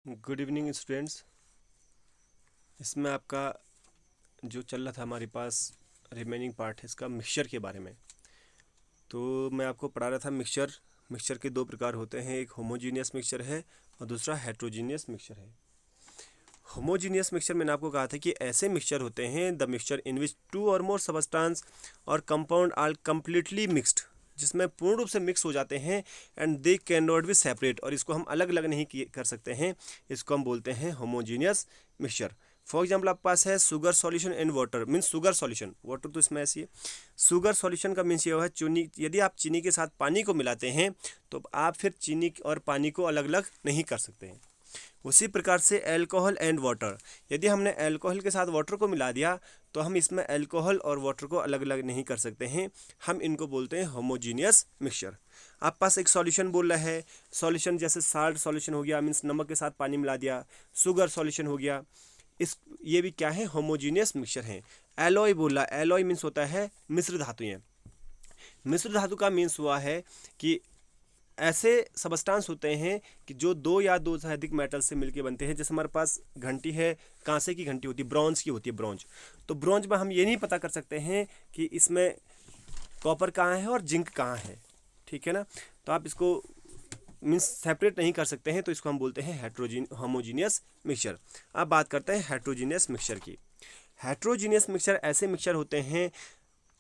Good evening students. इसमें आपका जो चल रहा था हमारे पास रिमेनिंग पार्ट है इसका मिक्सचर के बारे में। तो मैं आपको पढ़ा रहा था मिक्सचर। मिक्सचर के दो प्रकार होते हैं, एक होमोजीनियस मिक्सचर है और दूसरा हेट्रोजीनियस मिक्सचर है। होमोजीनियस मिक्सचर मैंने आपको कहा था कि ऐसे मिक्सचर होते हैं the mixture in which two or more substance or compound are completely mixed, जिसमें पूर्ण रूप से मिक्स हो जाते हैं and they can not be separate, और इसको हम अलग अलग नहीं कर सकते हैं। इसको हम बोलते हैं होमोजीनियस मिक्सचर। फॉर एग्जाम्पल आपके पास है sugar solution in water, means sugar solution, water तो इसमें ऐसी है। शुगर सॉल्यूशन का मीन्स ये है चीनी, यदि आप चीनी के साथ पानी को मिलाते हैं तो आप फिर चीनी और पानी को अलग अलग नहीं कर सकते हैं। उसी प्रकार से अल्कोहल एंड वाटर, यदि हमने अल्कोहल के साथ वाटर को मिला दिया तो हम इसमें अल्कोहल और वाटर को अलग अलग नहीं कर सकते हैं। हम इनको बोलते हैं होमोजीनियस मिक्सचर। आप पास एक सॉल्यूशन बोल रहा है, सॉल्यूशन जैसे साल्ट सॉल्यूशन हो गया, मीन्स नमक के साथ पानी मिला दिया, शुगर सॉल्यूशन हो गया। इस ये भी क्या है, होमोजीनियस मिक्सचर है। एलॉय बोला, एलॉय मीन्स होता है मिश्र धातुएं। मिश्र धातु का मीन्स हुआ है कि ऐसे सबस्टांस होते हैं कि जो दो या दो से अधिक मेटल से मिलकर बनते हैं। जैसे हमारे पास घंटी है, कांसे की घंटी होती है, ब्रॉन्ज की होती है, ब्रॉन्ज। तो ब्रॉन्ज में हम ये नहीं पता कर सकते हैं कि इसमें कॉपर कहाँ है और जिंक कहाँ है, ठीक है ना। तो आप इसको मीन्स सेपरेट नहीं कर सकते हैं, तो इसको हम बोलते हैं होमोजीनियस मिक्सचर। अब बात करते हैं हेट्रोजीनियस मिक्सचर की। हेट्रोजीनियस मिक्सचर ऐसे मिक्सचर होते हैं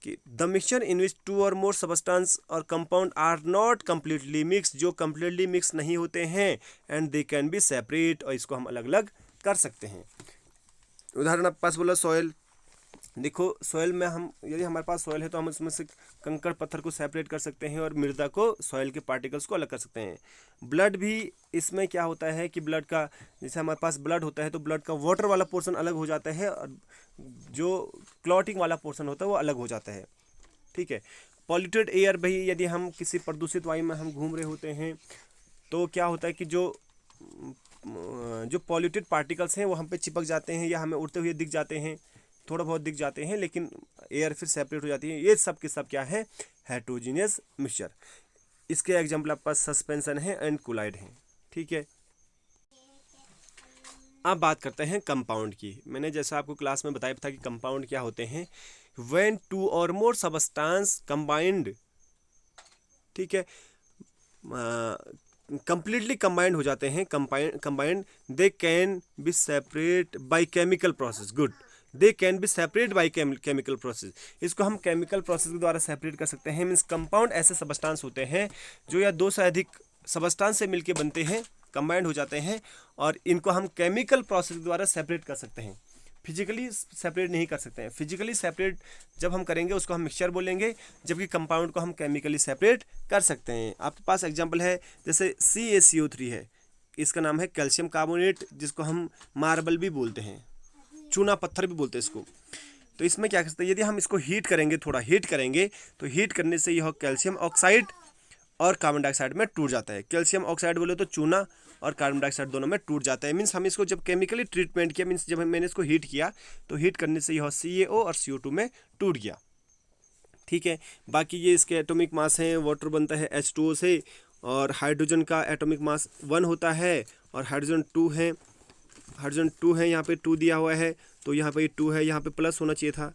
कि the mixture in which two or more substance or compound are not completely mix, जो कम्प्लीटली मिक्स नहीं होते हैं and they can be separate, और इसको हम अलग अलग कर सकते हैं। उदाहरण आपके पास बोला सॉयल। देखो सॉयल में हम, यदि हमारे पास सॉयल है तो हम उसमें से कंकड़ पत्थर को सेपरेट कर सकते हैं और मृदा को, सॉयल के पार्टिकल्स को अलग कर सकते हैं। ब्लड भी, इसमें क्या होता है कि ब्लड का, जैसे हमारे पास ब्लड होता है तो ब्लड का वाटर वाला पोर्शन अलग हो जाता है और जो क्लॉटिंग वाला पोर्शन होता है वो अलग हो जाता है, ठीक है। पॉल्यूटेड एयर, भाई यदि हम किसी प्रदूषित वायु में हम घूम रहे होते हैं तो क्या होता है कि जो पॉल्यूटेड पार्टिकल्स हैं वो हम पे चिपक जाते हैं या हमें उड़ते हुए दिख जाते हैं, थोड़ा बहुत दिख जाते हैं, लेकिन एयर फिर सेपरेट हो जाती है। ये सब के सब क्या है, हेट्रोजीनियस मिक्सचर। इसके एग्जाम्पल आपके पास सस्पेंशन है एंड कोलाइड है, ठीक है। अब बात करते हैं कंपाउंड की। मैंने जैसा आपको क्लास में बताया था कि कंपाउंड क्या होते हैं, when to or more substance combined, ठीक है, कंप्लीटली कंबाइंड हो जाते हैं, combined, they can be separate by chemical process, good, they can be separate by chemical process. इसको हम केमिकल प्रोसेस के द्वारा सेपरेट कर सकते हैं। मीन्स कंपाउंड ऐसे सबस्टांस होते हैं जो या दो से अधिक सबस्टांस से मिलकर बनते हैं, कंबाइंड हो जाते हैं, और इनको हम केमिकल प्रोसेस के द्वारा सेपरेट कर सकते हैं। फिजिकली सेपरेट नहीं कर सकते हैं। फिजिकली सेपरेट जब हम करेंगे उसको हम मिक्सचर बोलेंगे, जबकि कंपाउंड को हम केमिकली सेपरेट कर सकते हैं। आपके पास एग्जांपल है जैसे CaCO3 है, इसका नाम है कैल्शियम कार्बोनेट, जिसको हम मार्बल भी बोलते हैं, चूना पत्थर भी बोलते हैं इसको। तो इसमें क्या करते हैं, यदि हम इसको हीट करेंगे, थोड़ा हीट करेंगे, तो हीट करने से यह कैल्शियम ऑक्साइड और कार्बन डाइऑक्साइड में टूट जाता है। कैल्शियम ऑक्साइड बोले तो चूना, और कार्बन डाइऑक्साइड दोनों में टूट जाता है। मीन्स हम इसको जब केमिकली ट्रीटमेंट किया, मीन्स जब मैंने इसको हीट किया तो हीट करने से यह CaO और CO2 में टूट गया, ठीक है। बाकी ये इसके एटॉमिक मास हैं, वाटर बनता है H2O से, और हाइड्रोजन का एटॉमिक मास 1 होता है और हाइड्रोजन 2 है, हाइड्रोजन 2 है, यहाँ पे 2 दिया हुआ है, तो यहाँ पे 2 है, यहाँ पे प्लस होना चाहिए था।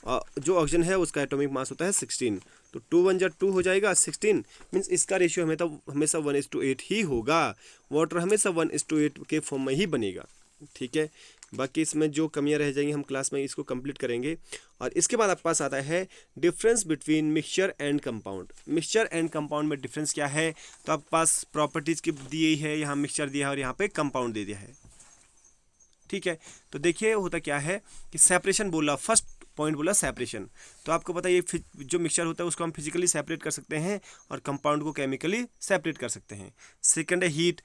और जो ऑक्सीजन है उसका एटॉमिक मास होता है 16, तो 2 1 जा 2 हो जाएगा 16। मीन्स इसका रेशियो हमेशा 1:8 ही होगा। वाटर हमेशा 1:8 के फॉर्म में ही बनेगा, ठीक है। बाकी इसमें जो कमियां रह जाएंगी हम क्लास में इसको कंप्लीट करेंगे। और इसके बाद आपके पास आता है difference between mixture and compound. Mixture and compound में डिफरेंस क्या है, तो आपके पास प्रॉपर्टीज की दी ही है, यहाँ मिक्सचर दिया है और यहाँ पे कंपाउंड दे दिया है, ठीक है। तो देखिए होता क्या है कि सेपरेशन बोला, फर्स्ट पॉइंट बोला सेपरेशन। तो आपको पता है ये जो मिक्सचर होता है उसको हम फिजिकली सेपरेट कर सकते हैं और कंपाउंड को केमिकली सेपरेट कर सकते हैं। सेकंड है हीट।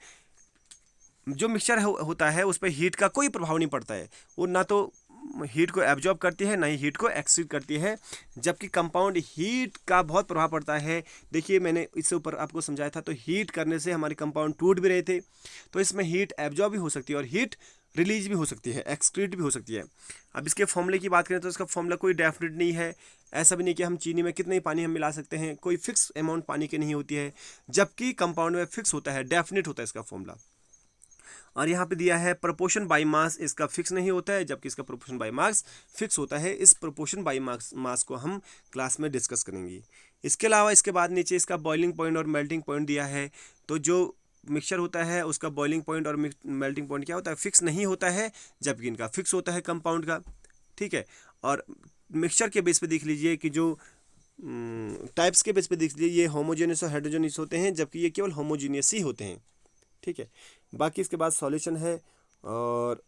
जो मिक्सचर होता है उस पर हीट का कोई प्रभाव नहीं पड़ता है, वो ना तो हीट को एब्जॉर्ब करती है ना ही हीट को एक्सक्रीट करती है, जबकि कंपाउंड हीट का बहुत प्रभाव पड़ता है। देखिए मैंने इससे ऊपर आपको समझाया था, तो हीट करने से हमारे कंपाउंड टूट भी रहे थे, तो इसमें हीट एब्जॉर्ब भी हो सकती है और हीट रिलीज भी हो सकती है, एक्सक्रीट भी हो सकती है। अब इसके फॉर्मूले की बात करें तो इसका फॉर्मूला कोई डेफिनेट नहीं है। ऐसा भी नहीं कि हम चीनी में कितने ही पानी हम मिला सकते हैं, कोई फिक्स अमाउंट पानी की नहीं होती है, जबकि कंपाउंड में फिक्स होता है, डेफिनेट होता है इसका फॉर्मूला। और यहाँ पे दिया है प्रोपोर्शन बाय मास, इसका फिक्स नहीं होता है, जबकि इसका प्रोपोर्शन बाय मास फिक्स होता है। इस प्रोपोर्शन बाय मास को हम क्लास में डिस्कस करेंगे। इसके अलावा इसके बाद नीचे इसका बॉइलिंग पॉइंट और मेल्टिंग पॉइंट दिया है। तो जो मिक्सचर होता है उसका बॉइलिंग पॉइंट और मेल्टिंग पॉइंट क्या होता है, फिक्स नहीं होता है, जबकि इनका फिक्स होता है कंपाउंड का। ठीक है, और मिक्सचर के बेस पे देख लीजिए कि जो टाइप्स के बेस पे देख लीजिए, ये होमोजेनियस और हेटेरोजेनियस होते हैं, जबकि ये केवल होमोजेनियस ही होते हैं। ठीक है, बाकी इसके बाद सॉल्यूशन है, और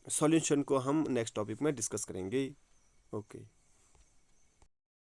सॉल्यूशन को हम नेक्स्ट टॉपिक में डिस्कस करेंगे। ओके।